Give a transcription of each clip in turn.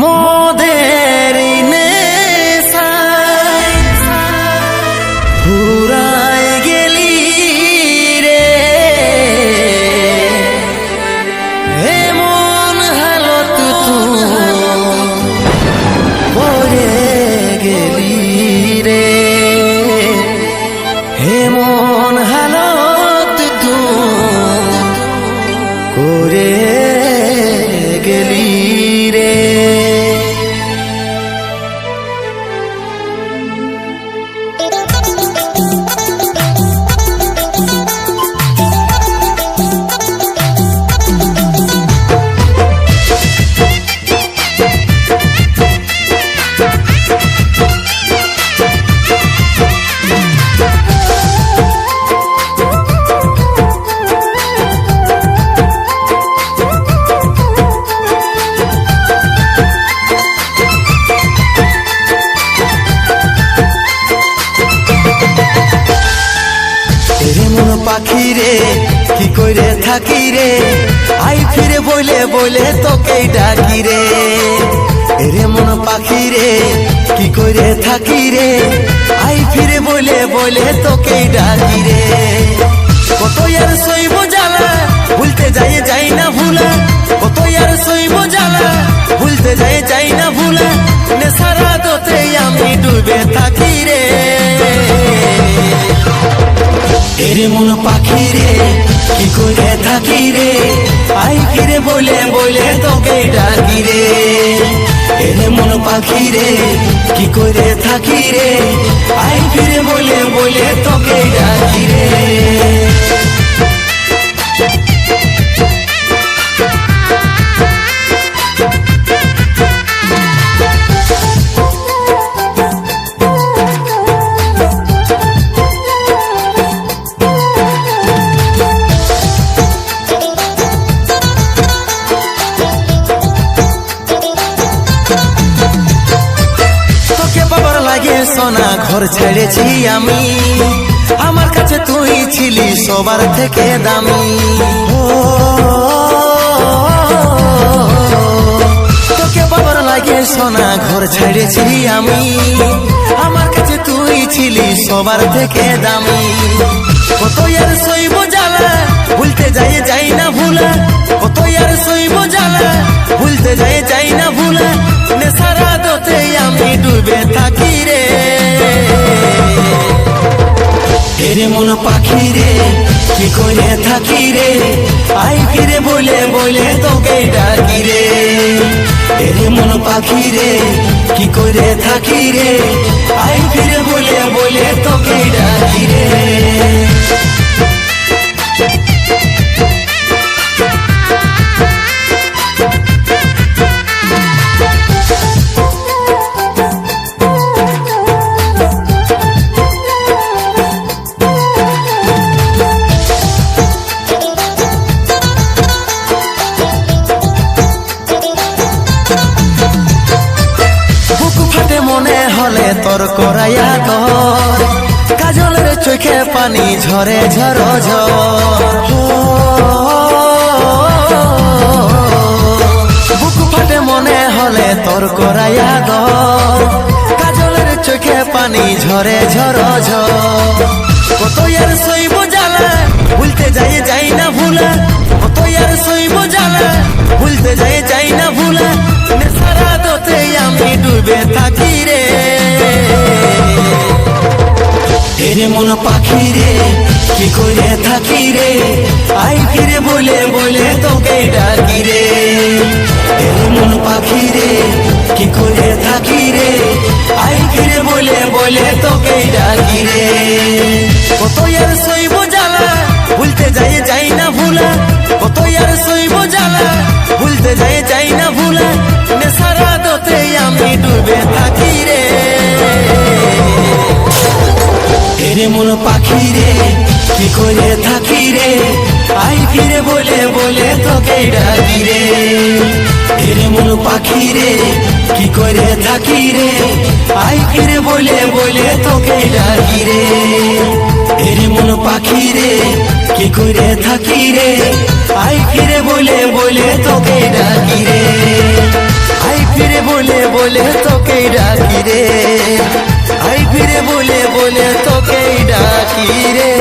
মোদের নেশায় পুরাই গেলি রে, এমন হালত করে গেলি রে, এমন হালত করে গেলি রে। পাখি রে কি কইরে থাকি রে, আই ফিরে বইলে বইলে তোকে ডাকি রে। এরে মন পাখি রে কি কইরে থাকি রে, আই ফিরে বইলে বইলে তোকে ডাকি রে। কত আর সইব জ্বালা ভুলতে যাই না ভুলা, কত আর সইব জ্বালা ভুলতে যাই না ভুলা, নেশারা দোতে আমি ডুবে থাকি রে। এরে মন পাখি রে কি করে থাকি রে, আই ফিরে বলে বলে তোকে ডাকি রে। এরে মন পাখি রে কি করে থাকি রে, আই ফিরে বলে বলে তোকে ডাকি রে। সোনা ঘর ছেড়েছি আমি, আমার কাছে তুই ছিলি সবার থেকে দামি। তোকে বাবার লাগে সোনা ঘর ছেড়েছি আমি, আমার কাছে তুই ছিলি সবার থেকে দামি। কত আর সইব জ্বালা ভুলতে যাই না ভুলা, কত আর সইব জ্বালা ভুলতে যাই না ভুলা, নেশারা দোতে আমি ডুবে থাকি রে। এরে মন পাখি রে কি করে থাকি রে, আই ফিরে বলে বলে তোকে ডাকি রে। এরে মন পাখি রে কি করে থাকি রে, আই ফিরে বলে বলে তোকে ডাকি রে। মনে হলে তোর করাইয়া তোর, কাজলের চোখে পানি ঝরে ঝর ঝর। বুক ফাটে মনে হলে তোর করাইয়া তোর, কাজলের চোখে পানি ঝরে ঝর ঝর। কত আর সইব জ্বালা ভুলতে যাই না ভুলা, কত আর সইব জ্বালা ভুলতে যাই না ভুলা, নেশারা দোতে আমি ডুবে থাকি রে। এরে মন পাখি রে কি করে থাকি রে, আই ফিরে বলে বলে তোকে ডাকি রে। এরে মন পাখি রে কি করে থাকি রে, আই ফিরে বলে বলে তোকে ডাকি রে। কত আর সইব জ্বালা ভুলতে যাই না ভুলা, কত আর সইব জ্বালা ভুলতে যাই না ভুলা, নেশারা দোতে আমি ডুবে থাকি রে। এরে মন পাখি রে কি করে থাকি রে, আই ফিরে বলে বলে তোকে ডাকি রে। এরে মন পাখি রে কি করে থাকি রে, আই ফিরে বলে বলে তোকে ডাকি রে। এরে মন পাখি রে কি করে থাকি রে, আই ফিরে বলে বলে তোকে ডাকি রে। আই ফিরে বলে তোকেই ডাকি রে, আই ফিরে বলে বলে তোকেই ডাকি রে।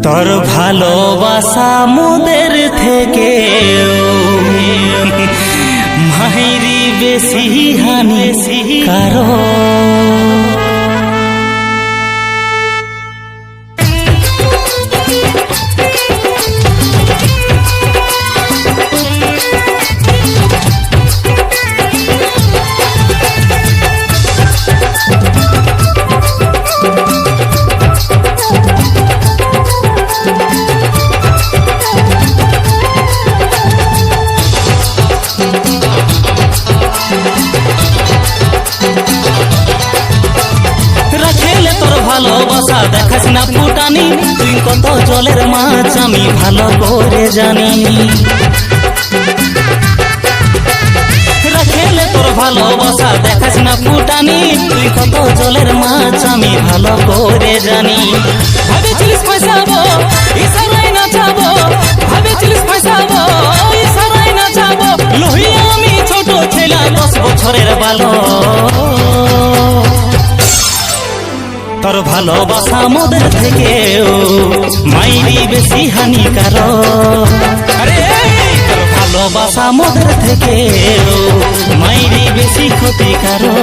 তোর ভালোবাসা মোদের থেকে মাইরি বেশি হানি কারো। ভালোবাসা দেখাস না ফুটানি, তুই কত জলের মাছ আমি ভালো করে জানি। রাখেলে তোর ভালোবাসা দেখাস না ফুটানি, তুই কত জলের মাছ আমি ভালো করে জানি। ভাবেছিলিস পয়সাবো ইশারায় নাচাবো, ভাবেছিলিস পয়সাবো ইশারায় নাচাবো, লোহিয়া আমি ছোট ছেলে 10 বছরের বালক। তোর ভালোবাসা মোদের থেকেও মাইরি বেশি হানিকারক। আরে তোর ভালোবাসা মোদের থেকেও মাইরি বেশি ক্ষতিকারক।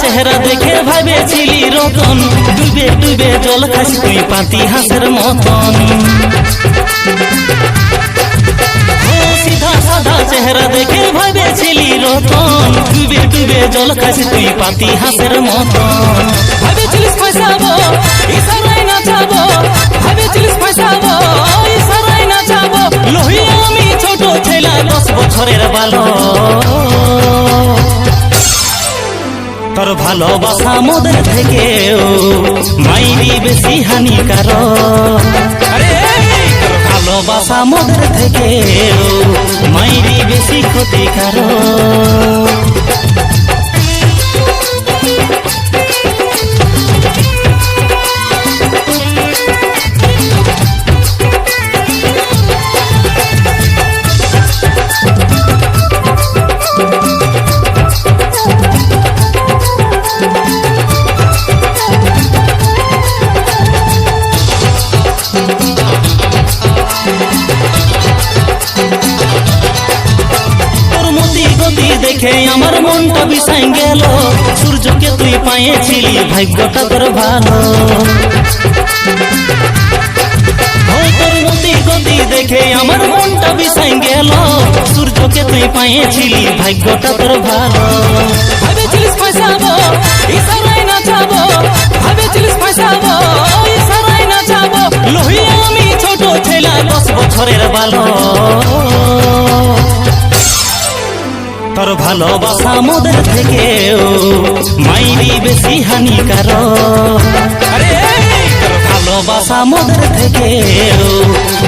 চেহারা দেখে ভাবেছিলি রতন, ডুবে ডুবে জল খাস তুই পাতি হাঁসের মতন। সিধা সাদা চেহারা দেখে ভাবেছিলি রতন, ডুবে ডুবে জল খাস তুই পাতি হাঁসের মতন। ভাবেছিলিস পয়সাবো ইশারায় নাচাবো, ভাবেছিলিস পয়সাবো ইশারায় নাচাবো, লোহিয়া আমি ছোট ছেলে 10 বছরের বালক। তোর ভালোবাসা মোদের থেকেও মাইরি বেশি হানিকারক। আরে তোর ভালোবাসা মোদের থেকেও মাইরি বেশি ক্ষতিকারক। দেখে আমার মনটা বিষাই গেল, সূর্যকে তুই পাইছিলি ভাগ্যটা তোর ভালো। তোর মতি গতি দেখে আমার মনটা বিষাই গেল, সূর্যকে তুই পাইছিলি ভাগ্যটা তোর ভালো। ভাবেছিলিস পয়সাবো ইশারায় নাচাবো, ভাবেছিলিস পয়সাবো ইশারায় নাচাবো, লোহিয়া আমি ছোট ছেলে 10 বছরের বালক। তোর ভালোবাসা মোদের থেকেও মাইরি বেশি হানিকারক। আরে তোর ভালোবাসা মোদের থেকেও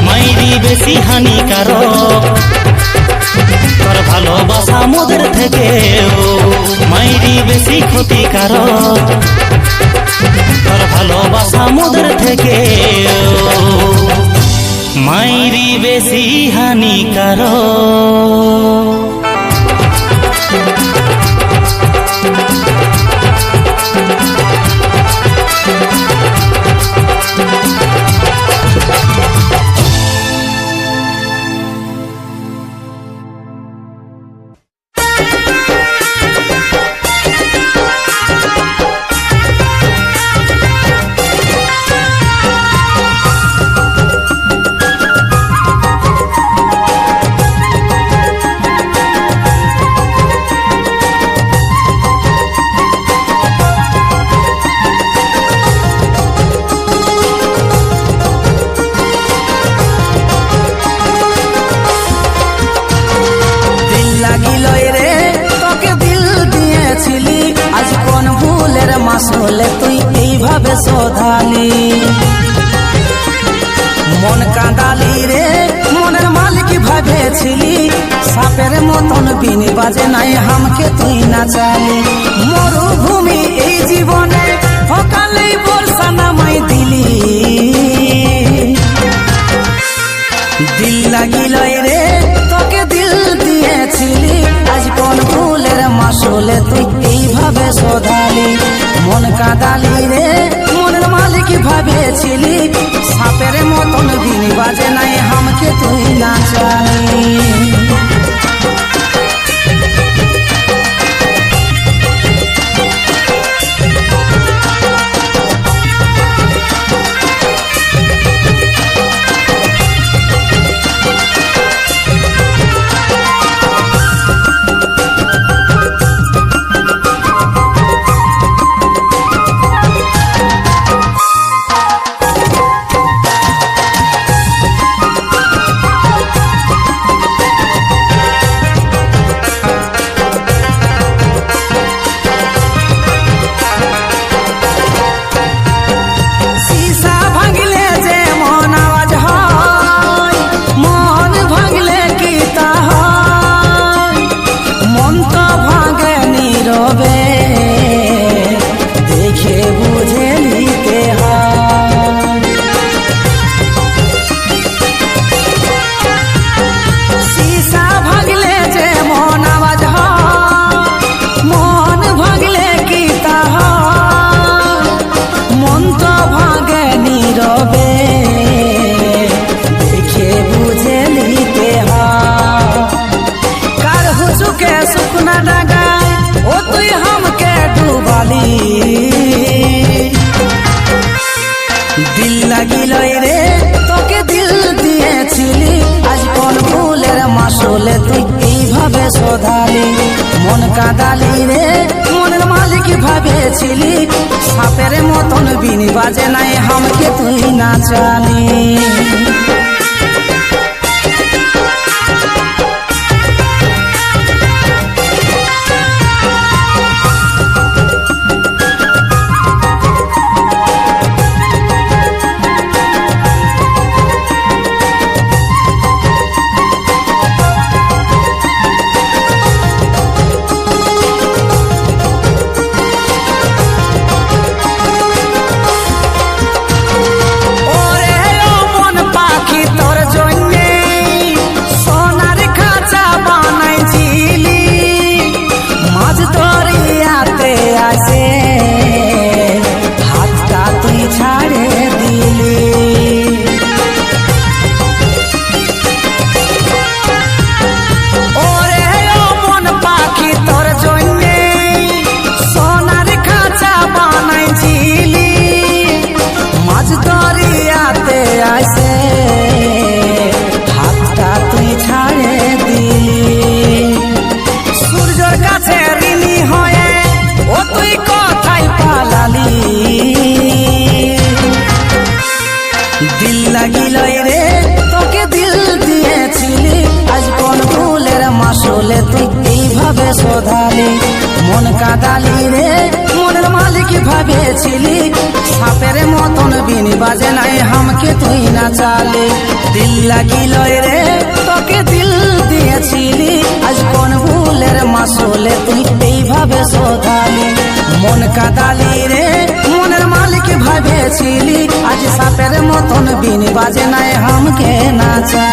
মাইরি বেশি হানিকারক। তোর ভালোবাসা মোদের থেকেও মাইরি বেশি ক্ষতিকারক। তোর ভালোবাসা মোদের থেকেও মাইরি বেশি হানিকারক। মন কাঁদালি রে মনের মালিক ভেবেছিলি সাপের মতন বিনি বাজে নাই হামকে তুই নাচালি মরুভূমি এই জীবনে সকালেই বর্ষা নামাই দিলি দিল লাগিল রে তোকে দিল দিয়েছিলি আজ কোন ফুলের মাসলে তুই এইভাবে শোধালি মন কাঁদালি রে মনের মালিক ভাবেছিলি সাপের মতন বিনি বাজে নাই হামকে তুই নাচালি দিল লাগিল রে তোকে দিল দিয়েছিলি আজ কোন ফুলের মাসলে তুই এইভাবে শোধালি মন কাঁদালি রে মনের মালিক ভাবেছিলি সাপের মতন বিনি বাজে নাই হামকে তুই নাচালি দিল লাগিল রে তোকে দিল দিয়েছিলি আজ কোন ফুলের মাসলে তুই এইভাবে শোধালি মন কাঁদালি রে মনের মালিক ভাবেছিলি সাপের মতন বিনি বাজে নাই হামকে তুই নাচালি দিল লাগিল রে তোকে দিল দিয়েছিলি আজ কোন ফুলের মাসলে তুই এইভাবে শোধালি মন কাঁদালি রে মনের মালিক ভাবেছিলি আজ সাপের মতন বিনি বাজে নাই হামকে নাচা